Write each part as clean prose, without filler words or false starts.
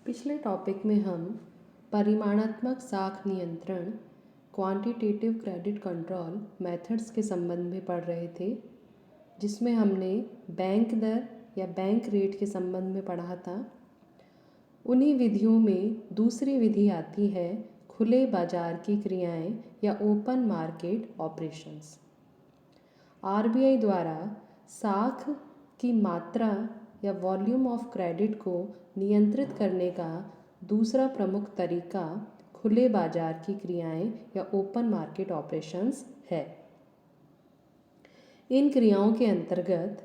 पिछले टॉपिक में हम परिमाणात्मक साख नियंत्रण क्वांटिटेटिव क्रेडिट कंट्रोल मेथड्स के संबंध में पढ़ रहे थे, जिसमें हमने बैंक दर या बैंक रेट के संबंध में पढ़ा था। उन्हीं विधियों में दूसरी विधि आती है खुले बाजार की क्रियाएं या ओपन मार्केट ऑपरेशंस। आरबीआई द्वारा साख की मात्रा या वॉल्यूम ऑफ क्रेडिट को नियंत्रित करने का दूसरा प्रमुख तरीका खुले बाजार की क्रियाएं या ओपन मार्केट ऑपरेशंस है। इन क्रियाओं के अंतर्गत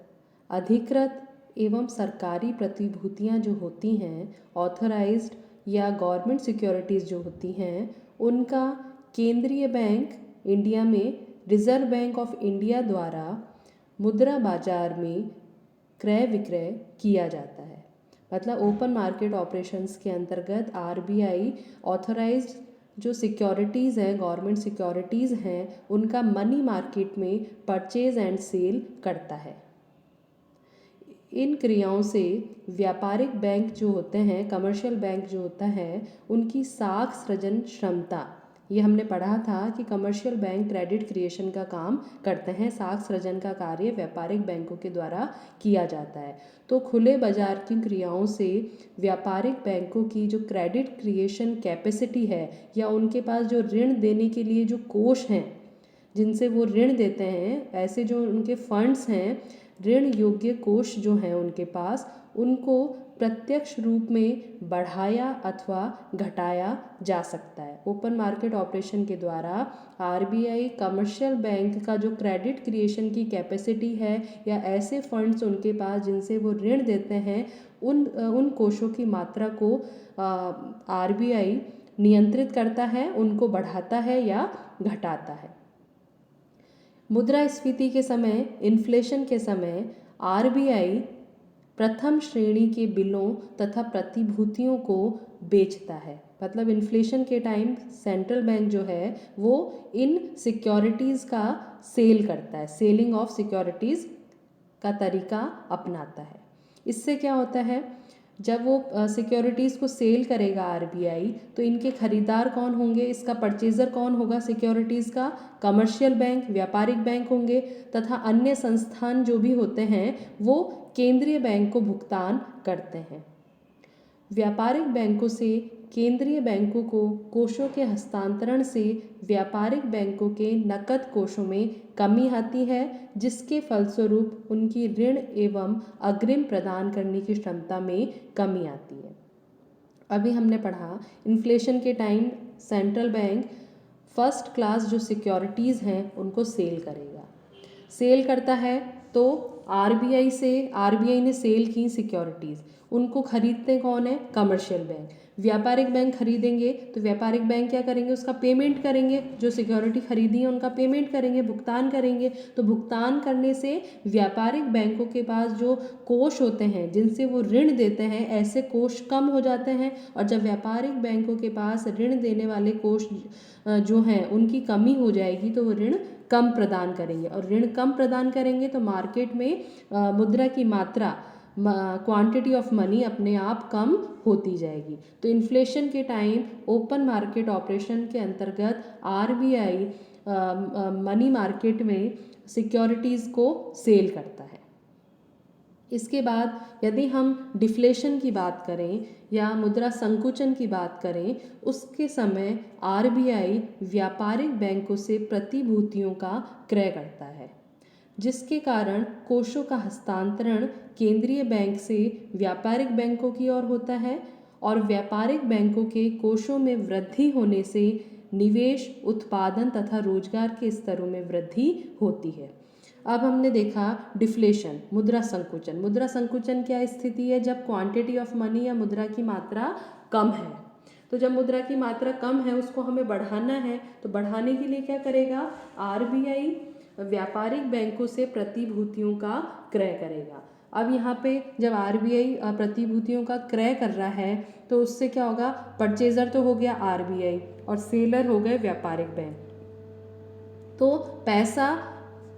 अधिकृत एवं सरकारी प्रतिभूतियां जो होती हैं, ऑथराइज्ड या गवर्नमेंट सिक्योरिटीज़ जो होती हैं, उनका केंद्रीय बैंक इंडिया में रिजर्व बैंक ऑफ इंडिया द्वारा मुद्रा बाजार में क्रय विक्रय किया जाता है। मतलब ओपन मार्केट ऑपरेशंस के अंतर्गत आरबीआई ऑथराइज्ड जो सिक्योरिटीज़ हैं, गवर्नमेंट सिक्योरिटीज़ हैं, उनका मनी मार्केट में परचेज एंड सेल करता है। इन क्रियाओं से व्यापारिक बैंक जो होते हैं, कमर्शियल बैंक जो होता है, उनकी साख सृजन क्षमता, ये हमने पढ़ा था कि कमर्शियल बैंक क्रेडिट क्रिएशन का काम करते हैं, साख सृजन का कार्य व्यापारिक बैंकों के द्वारा किया जाता है। तो खुले बाजार की क्रियाओं से व्यापारिक बैंकों की जो क्रेडिट क्रिएशन कैपेसिटी है या उनके पास जो ऋण देने के लिए जो कोष हैं जिनसे वो ऋण देते हैं, ऐसे जो उनके फंड्स हैं, ऋण योग्य कोष जो हैं उनके पास, उनको प्रत्यक्ष रूप में बढ़ाया अथवा घटाया जा सकता है। ओपन मार्केट ऑपरेशन के द्वारा आरबीआई कमर्शियल बैंक का जो क्रेडिट क्रिएशन की कैपेसिटी है या ऐसे फंड्स उनके पास जिनसे वो ऋण देते हैं, उन कोषों की मात्रा को आरबीआई नियंत्रित करता है, उनको बढ़ाता है या घटाता है। मुद्रास्फीति के समय, इन्फ्लेशन के समय आरबीआई प्रथम श्रेणी के बिलों तथा प्रतिभूतियों को बेचता है। मतलब इन्फ्लेशन के टाइम सेंट्रल बैंक जो है वो इन सिक्योरिटीज़ का सेल करता है, सेलिंग ऑफ सिक्योरिटीज़ का तरीका अपनाता है। इससे क्या होता है, जब वो सिक्योरिटीज़ को सेल करेगा आरबीआई, तो इनके खरीदार कौन होंगे, इसका परचेज़र कौन होगा सिक्योरिटीज़ का? कमर्शियल बैंक, व्यापारिक बैंक होंगे तथा अन्य संस्थान जो भी होते हैं वो केंद्रीय बैंक को भुगतान करते हैं। व्यापारिक बैंकों से केंद्रीय बैंकों को कोषों के हस्तांतरण से व्यापारिक बैंकों के नकद कोषों में कमी आती है, जिसके फलस्वरूप उनकी ऋण एवं अग्रिम प्रदान करने की क्षमता में कमी आती है। अभी हमने पढ़ा इन्फ्लेशन के time central bank first class जो सिक्योरिटीज़ हैं उनको सेल करेगा। सेल करता है तो आरबीआई ने सेल की सिक्योरिटीज़, उनको खरीदते कौन है? Commercial bank. व्यापारिक बैंक खरीदेंगे तो व्यापारिक बैंक क्या करेंगे? उसका पेमेंट करेंगे, जो सिक्योरिटी खरीदी है उनका पेमेंट करेंगे, भुगतान करेंगे। तो भुगतान करने से व्यापारिक बैंकों के पास जो कोष होते हैं जिनसे वो ऋण देते हैं, ऐसे कोष कम हो जाते हैं। और जब व्यापारिक बैंकों के पास ऋण देने वाले कोष जो हैं उनकी कमी हो जाएगी तो वो ऋण कम प्रदान करेंगे, और ऋण कम प्रदान करेंगे तो मार्केट में मुद्रा की मात्रा, क्वांटिटी ऑफ मनी अपने आप कम होती जाएगी। तो इन्फ्लेशन के टाइम ओपन मार्केट ऑपरेशन के अंतर्गत आरबीआई मनी मार्केट में सिक्योरिटीज़ को सेल करता है। इसके बाद यदि हम डिफ्लेशन की बात करें या मुद्रा संकुचन की बात करें, उसके समय आरबीआई व्यापारिक बैंकों से प्रतिभूतियों का क्रय करता है, जिसके कारण कोषों का हस्तांतरण केंद्रीय बैंक से व्यापारिक बैंकों की ओर होता है, और व्यापारिक बैंकों के कोषों में वृद्धि होने से निवेश, उत्पादन तथा रोजगार के स्तरों में वृद्धि होती है। अब हमने देखा डिफ्लेशन, मुद्रा संकुचन। मुद्रा संकुचन क्या स्थिति है? जब क्वांटिटी ऑफ मनी या मुद्रा की मात्रा कम है। तो जब मुद्रा की मात्रा कम है, उसको हमें बढ़ाना है, तो बढ़ाने के लिए क्या करेगा? आरबीआई व्यापारिक बैंकों से प्रतिभूतियों का क्रय करेगा। अब यहाँ पे जब आरबीआई प्रतिभूतियों का क्रय कर रहा है तो उससे क्या होगा? परचेजर तो हो गया आरबीआई और सेलर हो गए व्यापारिक बैंक। तो पैसा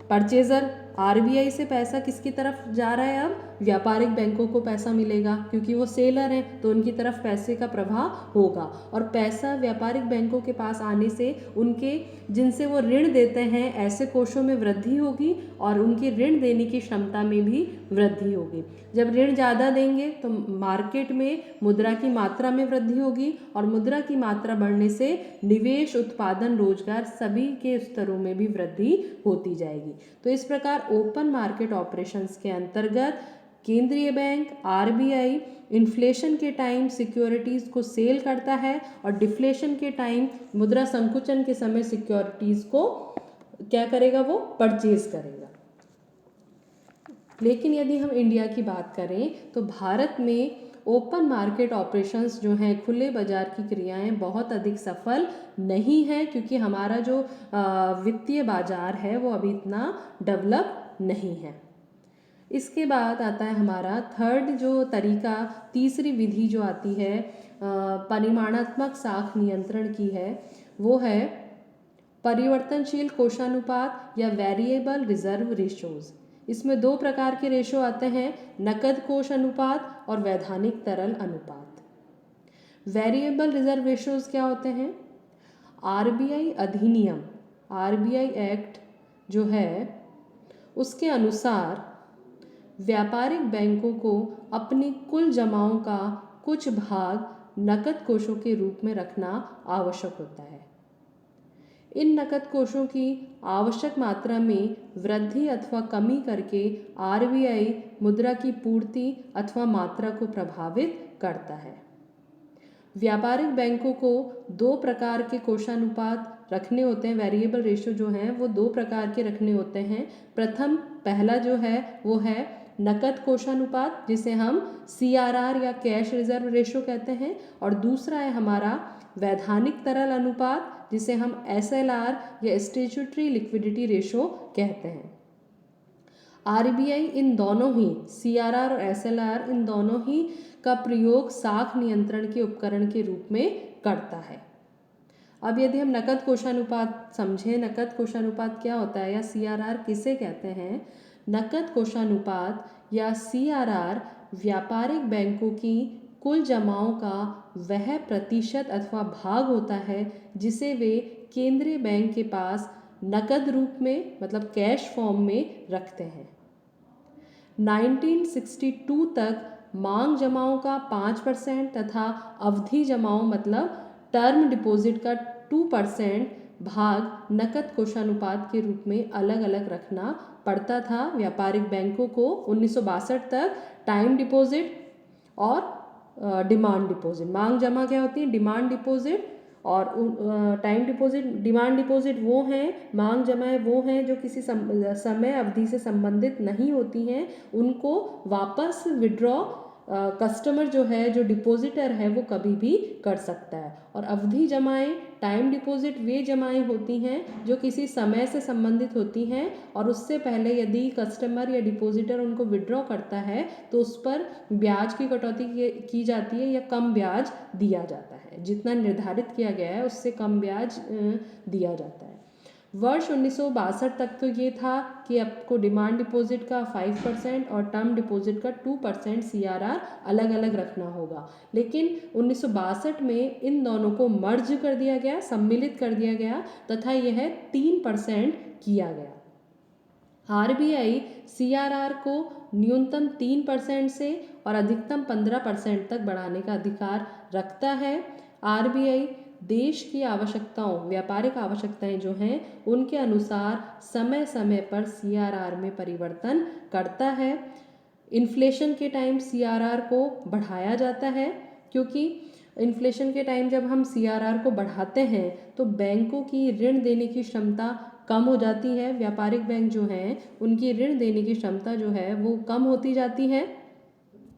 परचेज़र आरबीआई से पैसा किसकी तरफ जा रहा है? अब व्यापारिक बैंकों को पैसा मिलेगा, क्योंकि वो सेलर हैं तो उनकी तरफ पैसे का प्रवाह होगा। और पैसा व्यापारिक बैंकों के पास आने से उनके जिनसे वो ऋण देते हैं ऐसे कोषों में वृद्धि होगी और उनकी ऋण देने की क्षमता में भी वृद्धि होगी। जब ऋण ज़्यादा देंगे तो मार्केट में मुद्रा की मात्रा में वृद्धि होगी और मुद्रा की मात्रा बढ़ने से निवेश, उत्पादन, रोजगार सभी के स्तरों में भी वृद्धि होती जाएगी। तो इस प्रकार ओपन मार्केट ऑपरेशंस के अंतर्गत केंद्रीय बैंक आरबीआई इन्फ्लेशन के टाइम सिक्योरिटीज़ को सेल करता है और डिफ्लेशन के टाइम मुद्रा संकुचन के समय सिक्योरिटीज़ को क्या करेगा? वो परचेज करेगा। लेकिन यदि हम इंडिया की बात करें तो भारत में ओपन मार्केट ऑपरेशंस जो हैं, खुले बाजार की क्रियाएं बहुत अधिक सफल नहीं है, क्योंकि हमारा जो वित्तीय बाजार है वो अभी इतना डेवलप नहीं है। इसके बाद आता है हमारा थर्ड जो तरीका, तीसरी विधि जो आती है परिमाणात्मक साख नियंत्रण की है, वो है परिवर्तनशील कोषानुपात या वेरिएबल रिजर्व रेशोज। इसमें दो प्रकार के रेशो आते हैं, नकद कोष अनुपात और वैधानिक तरल अनुपात। वेरिएबल रिजर्व रेशोज क्या होते हैं? आरबीआई अधिनियम, आरबीआई एक्ट जो है उसके अनुसार व्यापारिक बैंकों को अपनी कुल जमाओं का कुछ भाग नकद कोषों के रूप में रखना आवश्यक होता है। इन नकद कोषों की आवश्यक मात्रा में वृद्धि अथवा कमी करके आरबीआई मुद्रा की पूर्ति अथवा मात्रा को प्रभावित करता है। व्यापारिक बैंकों को दो प्रकार के कोषानुपात रखने होते हैं, वेरिएबल रेशो जो हैं वो दो प्रकार के रखने होते हैं। पहला जो है वो है नकद कोषानुपात, जिसे हम CRR या कैश रिजर्व रेशो कहते हैं, और दूसरा है हमारा वैधानिक तरल अनुपात, जिसे हम SLR या स्टैट्यूटरी लिक्विडिटी रेशो कहते हैं। आरबीआई इन दोनों ही CRR और SLR इन दोनों ही का प्रयोग साख नियंत्रण के उपकरण के रूप में करता है। अब यदि हम नकद कोषानुपात समझें, नकद कोषानुपात क्या होता है या CRR किसे कहते हैं? नकद कोषानुपात या CRR व्यापारिक बैंकों की कुल जमाओं का वह प्रतिशत अथवा भाग होता है जिसे वे केंद्रीय बैंक के पास नकद रूप में, मतलब कैश फॉर्म में रखते हैं। 1962 तक मांग जमाओं का 5% तथा अवधि जमाओं मतलब टर्म डिपॉजिट का 2% भाग नकद कोषानुपात के रूप में अलग अलग रखना पड़ता था व्यापारिक बैंकों को। 1962 तक टाइम डिपॉजिट और डिमांड डिपॉजिट, मांग जमा क्या होती है? डिमांड डिपॉजिट, और टाइम डिपॉजिट, डिमांड डिपॉजिट वो हैं, मांग जमाएं वो हैं जो किसी समय अवधि से संबंधित नहीं होती हैं, उनको वापस विड्रॉ कस्टमर जो है, जो डिपॉजिटर है, वो कभी भी कर सकता है। और अवधि जमाएं, टाइम डिपॉजिट वे जमाएं होती हैं जो किसी समय से संबंधित होती हैं और उससे पहले यदि कस्टमर या डिपॉजिटर उनको विड्रॉ करता है तो उस पर ब्याज की कटौती की जाती है या कम ब्याज दिया जाता है। जितना निर्धारित किया गया है उससे कम ब्याज दिया जाता है। वर्ष 1962 तक तो ये था कि आपको डिमांड डिपॉजिट का 5% और टर्म डिपॉजिट का 2% CRR अलग अलग रखना होगा। लेकिन 1962 में इन दोनों को मर्ज कर दिया गया, सम्मिलित कर दिया गया तथा यह 3% किया गया। आरबीआई CRR को न्यूनतम 3% से और अधिकतम 15% तक बढ़ाने का अधिकार रखता है। आरबीआई देश की आवश्यकताओं, व्यापारिक आवश्यकताएं जो हैं उनके अनुसार समय समय पर CRR में परिवर्तन करता है। इन्फ्लेशन के टाइम CRR को बढ़ाया जाता है, क्योंकि इन्फ्लेशन के टाइम जब हम CRR को बढ़ाते हैं तो बैंकों की ऋण देने की क्षमता कम हो जाती है। व्यापारिक बैंक जो हैं उनकी ऋण देने की क्षमता जो है वो कम होती जाती है।